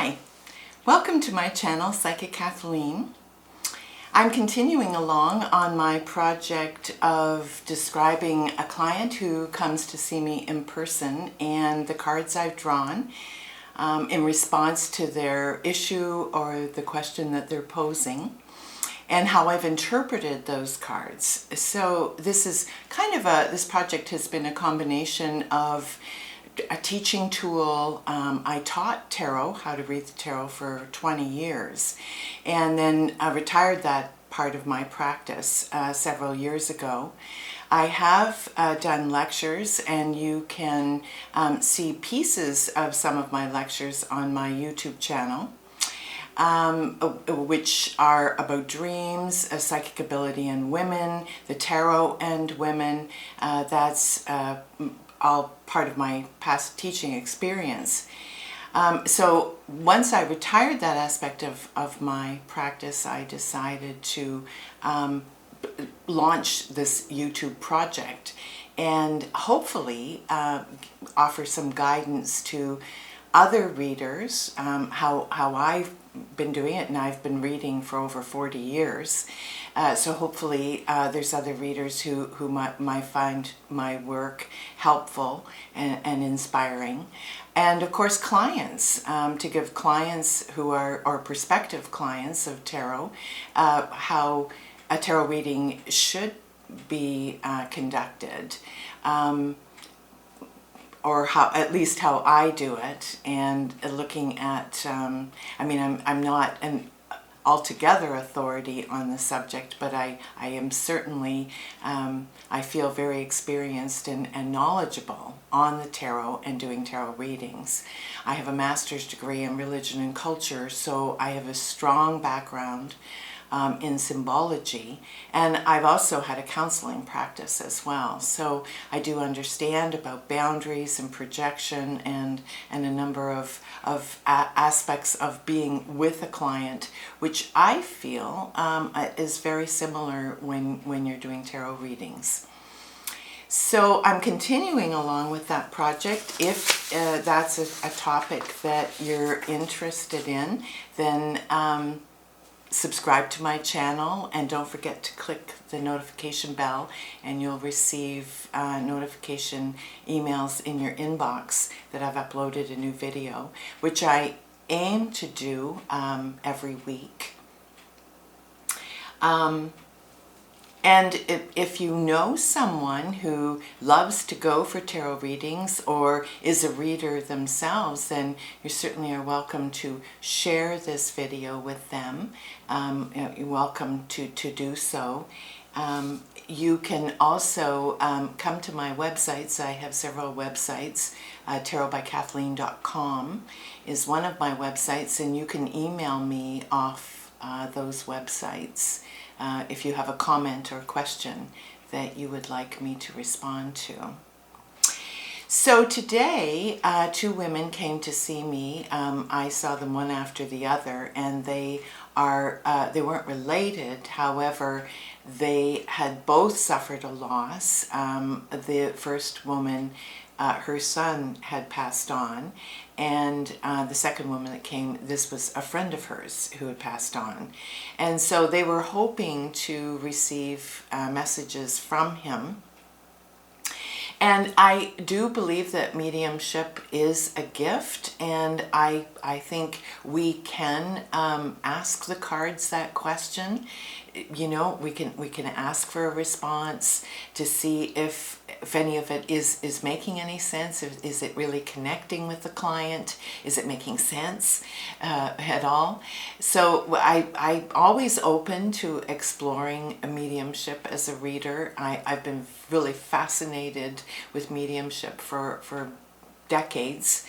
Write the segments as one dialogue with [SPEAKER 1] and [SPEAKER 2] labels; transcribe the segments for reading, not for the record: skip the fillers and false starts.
[SPEAKER 1] Hi, welcome to my channel, Psychic Kathleen. I'm continuing along on my project of describing a client who comes to see me in person and the cards I've drawn in response to their issue or the question that they're posing, and how I've interpreted those cards. So this is kind of this project has been a combination of a teaching tool. I taught tarot, how to read the tarot, for 20 years, and then I retired that part of my practice several years ago. I have done lectures, and you can see pieces of some of my lectures on my YouTube channel, which are about dreams, psychic ability in women, the tarot and women. That's all part of my past teaching experience. So once I retired that aspect of my practice, I decided to launch this YouTube project and hopefully offer some guidance to other readers, how I've been doing it, and I've been reading for over 40 years. So hopefully there's other readers who might find my work helpful and inspiring. And of course clients, to give clients who are, or prospective clients of tarot, how a tarot reading should be conducted. Or how, at least how I do it, and looking at, I mean, I'm not an altogether authority on the subject, but I am certainly, I feel very experienced and knowledgeable on the tarot and doing tarot readings. I have a master's degree in religion and culture, so I have a strong background in symbology, and I've also had a counseling practice as well. So I do understand about boundaries and projection and a number of aspects of being with a client, which I feel is very similar when you're doing tarot readings. So I'm continuing along with that project. If that's a topic that you're interested in, then subscribe to my channel, and don't forget to click the notification bell, and you'll receive notification emails in your inbox that I've uploaded a new video, which I aim to do every week. And if you know someone who loves to go for tarot readings or is a reader themselves, then you certainly are welcome to share this video with them. You're welcome to do so. You can also come to my websites. I have several websites. tarotbykathleen.com is one of my websites, and you can email me off those websites if you have a comment or question that you would like me to respond to. So today, two women came to see me. I saw them one after the other, and they weren't related. However, they had both suffered a loss. The first woman, her son had passed on, and the second woman that came, this was a friend of hers who had passed on. And so they were hoping to receive messages from him. And I do believe that mediumship is a gift, and I think we can ask the cards that question. You know, we can ask for a response to see if any of it is making any sense. Is it really connecting with the client? Is it making sense at all? So I'm always open to exploring a mediumship as a reader. I've been really fascinated with mediumship for decades.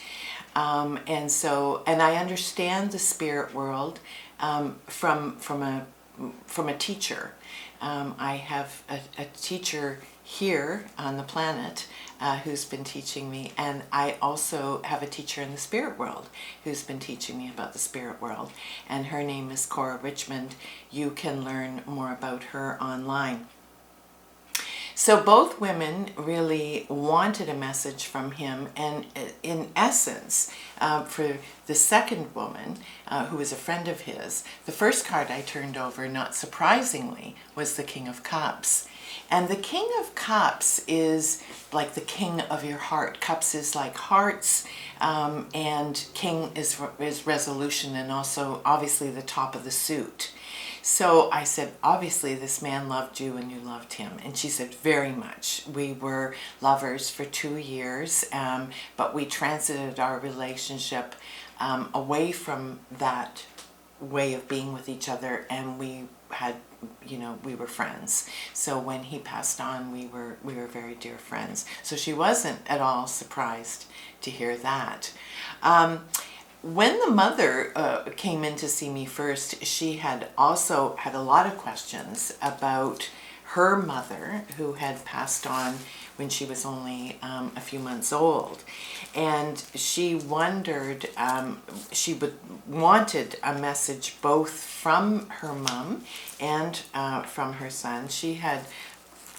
[SPEAKER 1] And I understand the spirit world from a teacher. I have a teacher here on the planet who's been teaching me, and I also have a teacher in the spirit world who's been teaching me about the spirit world, and her name is Cora Richmond. You can learn more about her online. So both women really wanted a message from him, and in essence, for the second woman, who was a friend of his, the first card I turned over, not surprisingly, was the King of Cups. And the King of Cups is like the king of your heart. Cups is like hearts, and king is resolution, and also obviously the top of the suit. So I said, obviously this man loved you and you loved him. And she said, very much. We were lovers for 2 years, but we transited our relationship away from that way of being with each other, and we had, we were friends. So when he passed on, we were very dear friends. So she wasn't at all surprised to hear that. When the mother came in to see me first, she had also had a lot of questions about her mother, who had passed on when she was only a few months old. And she wondered, wanted a message both from her mom and from her son. She had,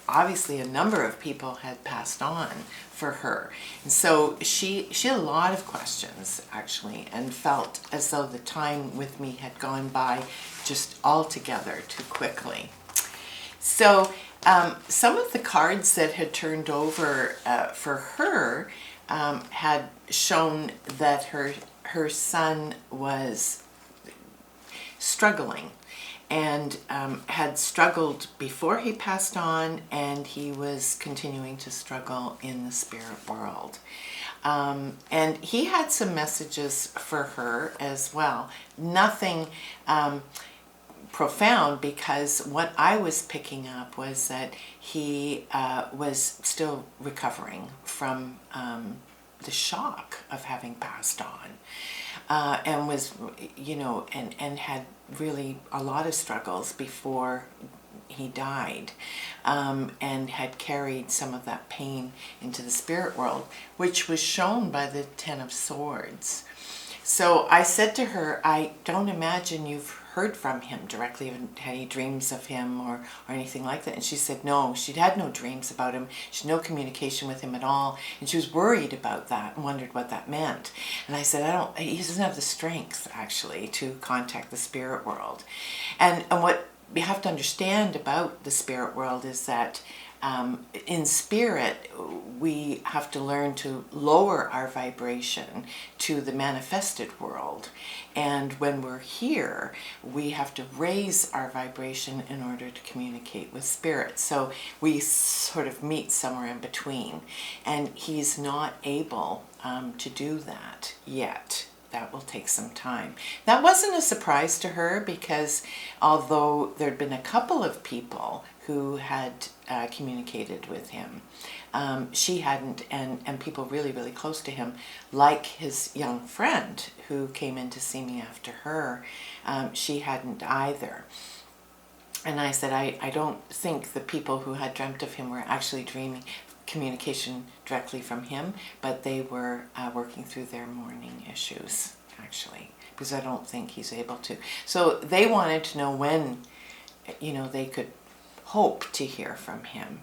[SPEAKER 1] obviously a number of people had passed on for her. And so she had a lot of questions, actually, and felt as though the time with me had gone by just altogether too quickly. So some of the cards that had turned over for her had shown that her son was struggling, and had struggled before he passed on, and he was continuing to struggle in the spirit world. And he had some messages for her as well. Nothing profound, because what I was picking up was that he was still recovering from the shock of having passed on, and was, and had really a lot of struggles before he died, and had carried some of that pain into the spirit world, which was shown by the Ten of Swords. So I said to her, I don't imagine you've heard from him directly, had any dreams of him or anything like that. And she said no, she'd had no dreams about him, she had no communication with him at all, and she was worried about that and wondered what that meant. And I said, he doesn't have the strength, actually, to contact the spirit world. And what we have to understand about the spirit world is that in spirit, we have to learn to lower our vibration to the manifested world. And when we're here, we have to raise our vibration in order to communicate with spirit. So we sort of meet somewhere in between. And he's not able to do that yet. That will take some time. That wasn't a surprise to her, because although there'd been a couple of people who had communicated with him, she hadn't, and people really, really close to him, like his young friend who came in to see me after her, she hadn't either. And I said, I don't think the people who had dreamt of him were actually dreaming communication directly from him, but they were working through their mourning issues, actually, because I don't think he's able to. So they wanted to know when, they could hope to hear from him.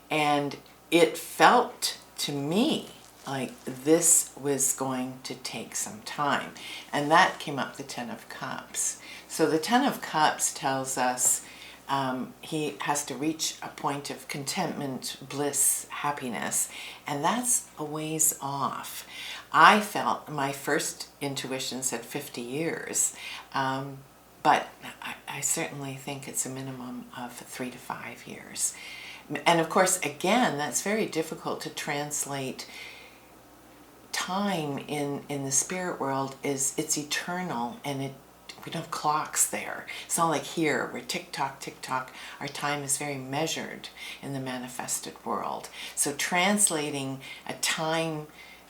[SPEAKER 1] And it felt to me like this was going to take some time. And that came up the Ten of Cups. So the Ten of Cups tells us he has to reach a point of contentment, bliss, happiness, and that's a ways off. I felt my first intuition said 50 years, but I certainly think it's a minimum of 3 to 5 years. And of course, again, that's very difficult to translate. Time in the spirit world it's eternal, and we don't have clocks there. It's not like here where tick-tock, tick-tock. Our time is very measured in the manifested world. So translating a time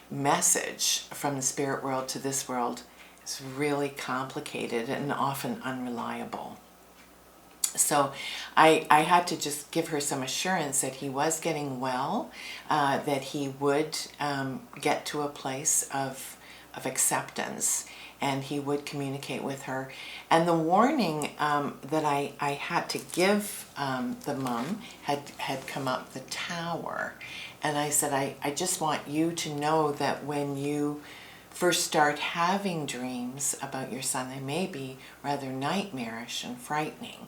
[SPEAKER 1] message from the spirit world to this world is really complicated and often unreliable. So I had to just give her some assurance that he was getting well, that he would get to a place of acceptance, and he would communicate with her. And the warning that I had to give the mum had come up the tower. And I said, I just want you to know that when you first start having dreams about your son, they may be rather nightmarish and frightening.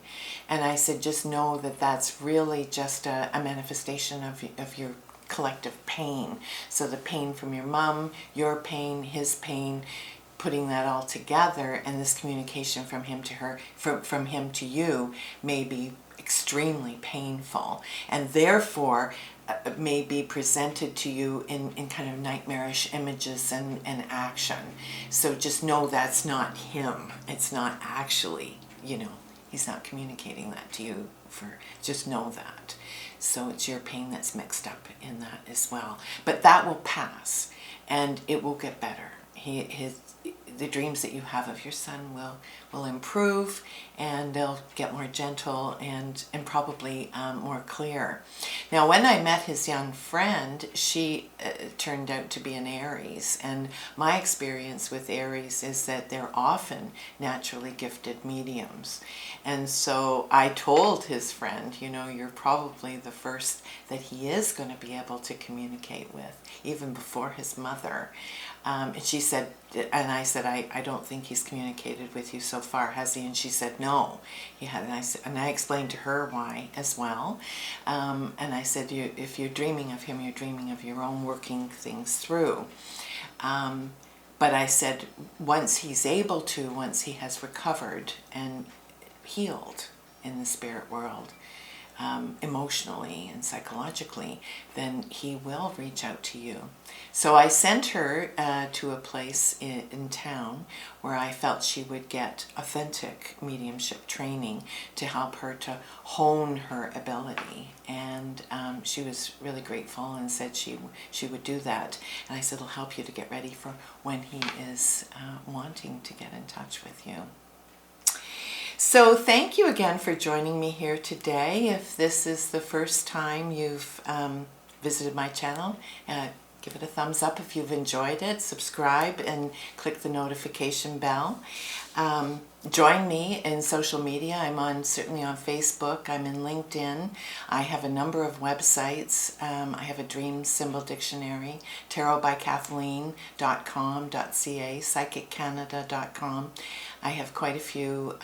[SPEAKER 1] And I said, just know that that's really just a manifestation of your collective pain. So the pain from your mom, your pain, his pain, putting that all together, and this communication from him to her, from him to you, may be extremely painful, and therefore may be presented to you in kind of nightmarish images and action. So just know that's not him. It's not actually, he's not communicating that to you. Just know that. So it's your pain that's mixed up in that as well. But that will pass, and it will get better. The dreams that you have of your son will improve, and they'll get more gentle and probably more clear. Now, when I met his young friend, she turned out to be an Aries, and my experience with Aries is that they're often naturally gifted mediums. And so I told his friend, you're probably the first that he is going to be able to communicate with, even before his mother. And she said, and I said, I don't think he's communicated with you so far, has he? And she said, no, he had. And I explained to her why as well. And I said, if you're dreaming of him, you're dreaming of your own working things through. But I said, once he has recovered and healed in the spirit world, emotionally and psychologically, then he will reach out to you. So I sent her to a place in town where I felt she would get authentic mediumship training to help her to hone her ability. And she was really grateful and said she would do that. And I said, it'll help you to get ready for when he is wanting to get in touch with you. So thank you again for joining me here today. If this is the first time you've visited my channel, give it a thumbs up if you've enjoyed it. Subscribe and click the notification bell. Join me in social media. I'm certainly on Facebook. I'm in LinkedIn. I have a number of websites. I have a dream symbol dictionary, tarotbykathleen.com.ca, psychiccanada.com. I have quite a few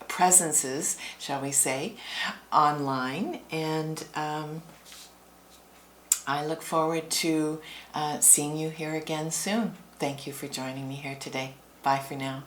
[SPEAKER 1] presences, shall we say, online, and I look forward to seeing you here again soon. Thank you for joining me here today. Bye for now.